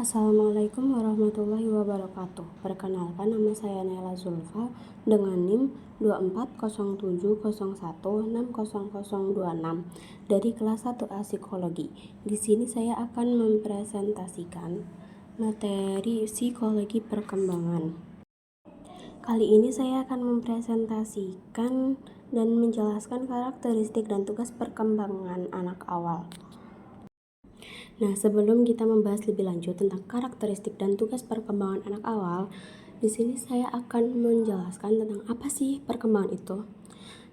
Assalamualaikum warahmatullahi wabarakatuh. Perkenalkan, nama saya Naila Zulfa dengan NIM 240701600026 dari kelas 1A Psikologi. Di sini saya akan mempresentasikan materi psikologi perkembangan. Kali ini saya akan mempresentasikan dan menjelaskan karakteristik dan tugas perkembangan anak awal. Nah, sebelum kita membahas lebih lanjut tentang karakteristik dan tugas perkembangan anak awal, di sini saya akan menjelaskan tentang apa sih perkembangan itu.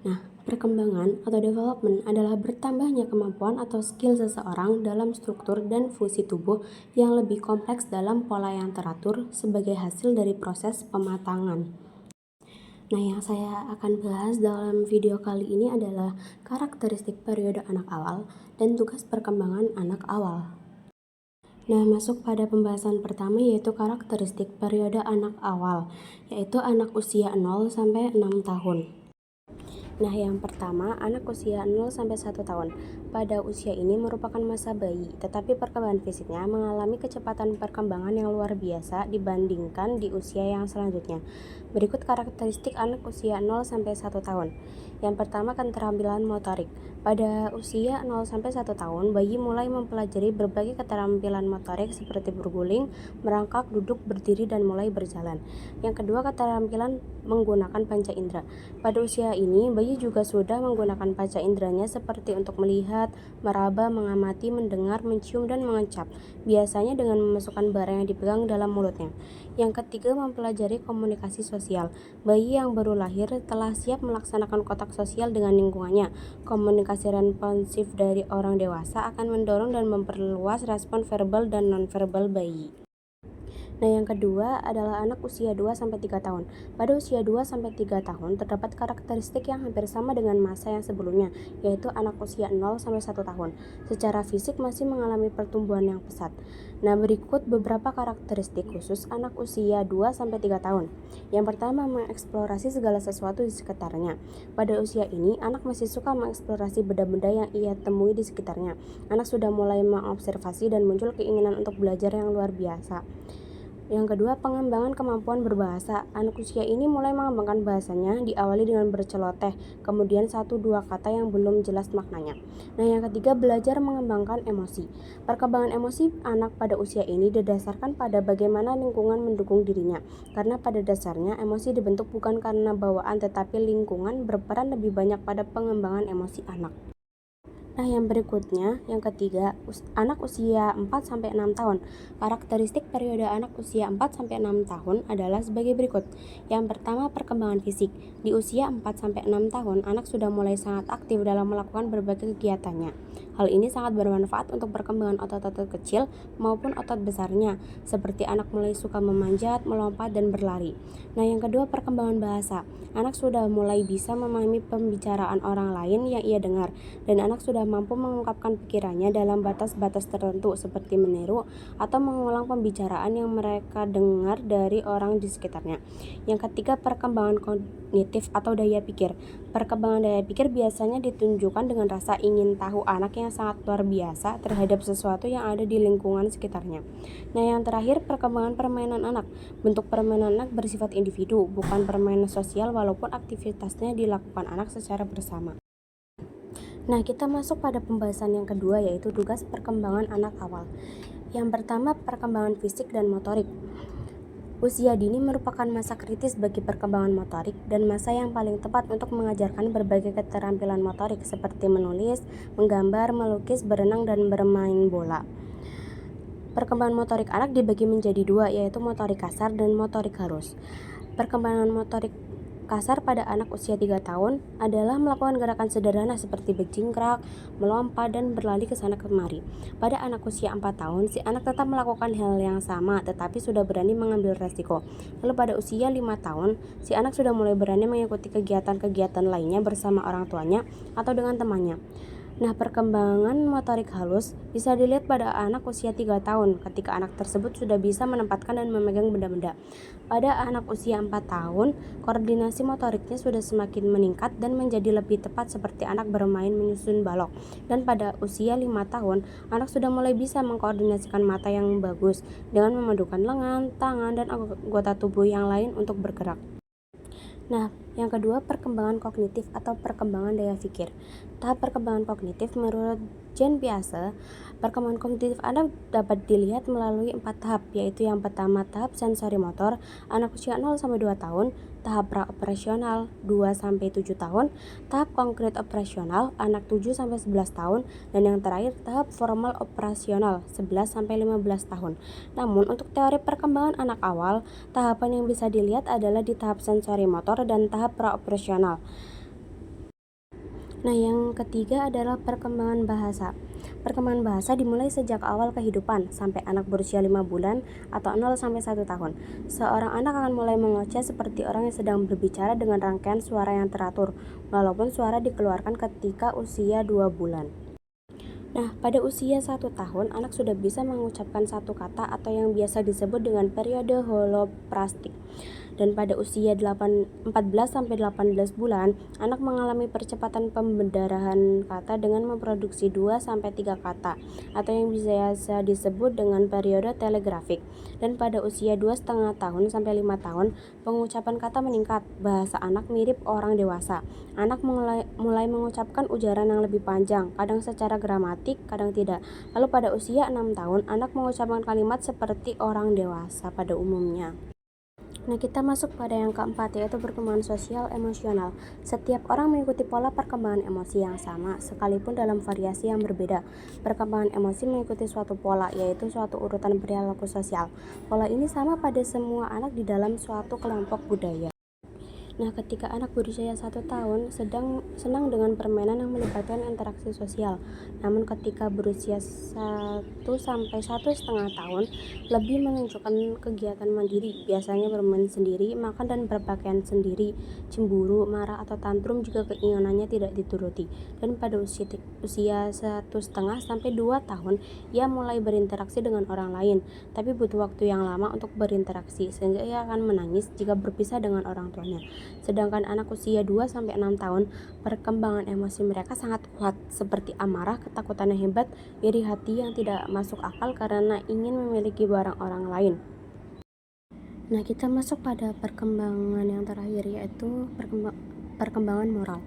Nah, perkembangan atau development adalah bertambahnya kemampuan atau skill seseorang dalam struktur dan fungsi tubuh yang lebih kompleks dalam pola yang teratur sebagai hasil dari proses pematangan. Nah, yang saya akan bahas dalam video kali ini adalah karakteristik periode anak awal dan tugas perkembangan anak awal. Nah, masuk pada pembahasan pertama yaitu karakteristik periode anak awal, yaitu anak usia 0 sampai 6 tahun. Nah, yang pertama, anak usia 0 sampai 1 tahun. Pada usia ini merupakan masa bayi, tetapi perkembangan fisiknya mengalami kecepatan perkembangan yang luar biasa dibandingkan di usia yang selanjutnya. Berikut karakteristik anak usia 0 sampai 1 tahun. Yang pertama, keterampilan motorik. Pada usia 0 sampai 1 tahun, bayi mulai mempelajari berbagai keterampilan motorik seperti berguling, merangkak, duduk, berdiri, dan mulai berjalan. Yang kedua, keterampilan menggunakan panca indera. Pada usia ini, bayi juga sudah menggunakan panca inderanya seperti untuk melihat, meraba, mengamati, mendengar, mencium, dan mengecap, biasanya dengan memasukkan barang yang dipegang dalam mulutnya. Yang ketiga, mempelajari komunikasi sosial. Bayi yang baru lahir telah siap melaksanakan kontak sosial dengan lingkungannya. Komunikasi responsif dari orang dewasa akan mendorong dan memperluas respon verbal dan nonverbal bayi. Nah, yang kedua adalah anak usia 2-3 tahun. Pada usia 2-3 tahun terdapat karakteristik yang hampir sama dengan masa yang sebelumnya, yaitu anak usia 0-1 tahun. Secara fisik masih mengalami pertumbuhan yang pesat. Nah, berikut beberapa karakteristik khusus anak usia 2-3 tahun. Yang pertama, mengeksplorasi segala sesuatu di sekitarnya. Pada usia ini, anak masih suka mengeksplorasi benda-benda yang ia temui di sekitarnya. Anak sudah mulai mengobservasi dan muncul keinginan untuk belajar yang luar biasa. Yang kedua, pengembangan kemampuan berbahasa. Anak usia ini mulai mengembangkan bahasanya, diawali dengan berceloteh, kemudian 1-2 kata yang belum jelas maknanya. Nah, yang ketiga, belajar mengembangkan emosi. Perkembangan emosi anak pada usia ini didasarkan pada bagaimana lingkungan mendukung dirinya. Karena pada dasarnya emosi dibentuk bukan karena bawaan, tetapi lingkungan berperan lebih banyak pada pengembangan emosi anak. Nah, yang berikutnya, yang ketiga, anak usia 4-6 tahun. Karakteristik periode anak usia 4-6 tahun adalah sebagai berikut. Yang pertama, perkembangan fisik. Di usia 4-6 tahun, anak sudah mulai sangat aktif dalam melakukan berbagai kegiatannya. Hal ini sangat bermanfaat untuk perkembangan otot-otot kecil maupun otot besarnya, seperti anak mulai suka memanjat, melompat, dan berlari. Nah, yang kedua, perkembangan bahasa. Anak sudah mulai bisa memahami pembicaraan orang lain yang ia dengar, dan anak sudah mampu mengungkapkan pikirannya dalam batas-batas tertentu seperti meniru atau mengulang pembicaraan yang mereka dengar dari orang di sekitarnya. Yang ketiga, perkembangan kognitif atau daya pikir. Perkembangan daya pikir biasanya ditunjukkan dengan rasa ingin tahu anak yang sangat luar biasa terhadap sesuatu yang ada di lingkungan sekitarnya. Nah, yang terakhir, perkembangan permainan anak. Bentuk permainan anak bersifat individu, bukan permainan sosial walaupun aktivitasnya dilakukan anak secara bersama. Nah, kita masuk pada pembahasan yang kedua yaitu tugas perkembangan anak awal. Yang pertama, perkembangan fisik dan motorik. Usia dini merupakan masa kritis bagi perkembangan motorik dan masa yang paling tepat untuk mengajarkan berbagai keterampilan motorik seperti menulis, menggambar, melukis, berenang, dan bermain bola. Perkembangan motorik anak dibagi menjadi dua, yaitu motorik kasar dan motorik halus. Perkembangan motorik kasar pada anak usia 3 tahun adalah melakukan gerakan sederhana seperti berjingkrak, melompat, dan berlari ke sana kemari. Pada anak usia 4 tahun, si anak tetap melakukan hal yang sama tetapi sudah berani mengambil resiko. Lalu pada usia 5 tahun, si anak sudah mulai berani mengikuti kegiatan-kegiatan lainnya bersama orang tuanya atau dengan temannya. Nah, perkembangan motorik halus bisa dilihat pada anak usia 3 tahun ketika anak tersebut sudah bisa menempatkan dan memegang benda-benda. Pada anak usia 4 tahun, koordinasi motoriknya sudah semakin meningkat dan menjadi lebih tepat seperti anak bermain menyusun balok. Dan pada usia 5 tahun, anak sudah mulai bisa mengkoordinasikan mata yang bagus dengan memadukan lengan, tangan, dan anggota tubuh yang lain untuk bergerak. Nah, yang kedua, perkembangan kognitif atau perkembangan daya pikir. Tahap perkembangan kognitif menurut Jean Piaget, perkembangan kognitif anak dapat dilihat melalui 4 tahap, yaitu yang pertama tahap sensori motor, anak usia 0-2 tahun, tahap pra-operasional 2-7 tahun, tahap konkret operasional anak 7-11 tahun, dan yang terakhir tahap formal operasional 11-15 tahun. Namun, untuk teori perkembangan anak awal, tahapan yang bisa dilihat adalah di tahap sensori motor dan tahap pra-operasional. Nah, yang ketiga adalah perkembangan bahasa. Perkembangan bahasa dimulai sejak awal kehidupan sampai anak berusia 5 bulan atau 0-1 tahun. Seorang anak akan mulai mengoceh seperti orang yang sedang berbicara dengan rangkaian suara yang teratur, walaupun suara dikeluarkan ketika usia 2 bulan. Nah, pada usia 1 tahun, anak sudah bisa mengucapkan satu kata atau yang biasa disebut dengan periode holoplastik. Dan pada usia 14-18 bulan, anak mengalami percepatan pemberdarahan kata dengan memproduksi 2-3 kata atau yang biasa disebut dengan periode telegrafik. Dan pada usia 2,5 tahun sampai 5 tahun, pengucapan kata meningkat. Bahasa anak mirip orang dewasa. Anak mulai mengucapkan ujaran yang lebih panjang, kadang secara gramatik, kadang tidak. Lalu pada usia 6 tahun, anak mengucapkan kalimat seperti orang dewasa pada umumnya. Nah, kita masuk pada yang keempat, yaitu perkembangan sosial emosional. Setiap orang mengikuti pola perkembangan emosi yang sama, sekalipun dalam variasi yang berbeda. Perkembangan emosi mengikuti suatu pola, yaitu suatu urutan perilaku sosial. Pola ini sama pada semua anak di dalam suatu kelompok budaya. Nah, ketika anak berusia 1 tahun senang dengan permainan yang melibatkan interaksi sosial. Namun ketika berusia 1-1,5 tahun lebih menunjukkan kegiatan mandiri, biasanya bermain sendiri, makan dan berpakaian sendiri, cemburu, marah atau tantrum jika keinginannya tidak dituruti. Dan pada usia 1,5-2 tahun, ia mulai berinteraksi dengan orang lain, tapi butuh waktu yang lama untuk berinteraksi, sehingga ia akan menangis jika berpisah dengan orang tuanya. Sedangkan anak usia 2-6 tahun, perkembangan emosi mereka sangat kuat, seperti amarah, ketakutan yang hebat, iri hati yang tidak masuk akal karena ingin memiliki barang orang lain. Nah, kita masuk pada perkembangan yang terakhir, yaitu perkembangan moral.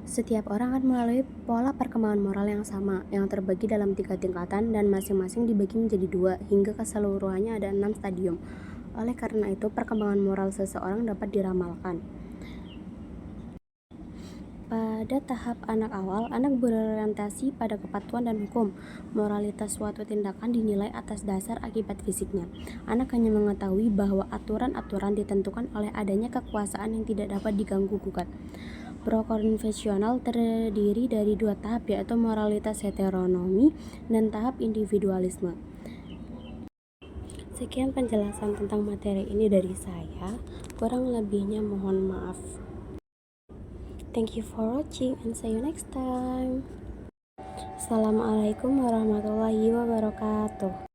Setiap orang akan melalui pola perkembangan moral yang sama, yang terbagi dalam 3 tingkatan dan masing-masing dibagi menjadi 2, hingga keseluruhannya ada 6 stadium. Oleh karena itu, perkembangan moral seseorang dapat diramalkan. Pada tahap anak awal, anak berorientasi pada kepatuhan dan hukum. Moralitas suatu tindakan dinilai atas dasar akibat fisiknya. Anak hanya mengetahui bahwa aturan-aturan ditentukan oleh adanya kekuasaan yang tidak dapat diganggu-gugat. Pro-konvensional terdiri dari 2 tahap, yaitu moralitas heteronomi dan tahap individualisme. Sekian penjelasan tentang materi ini dari saya, kurang lebihnya mohon maaf. Thank you for watching and see you next time. Assalamualaikum warahmatullahi wabarakatuh.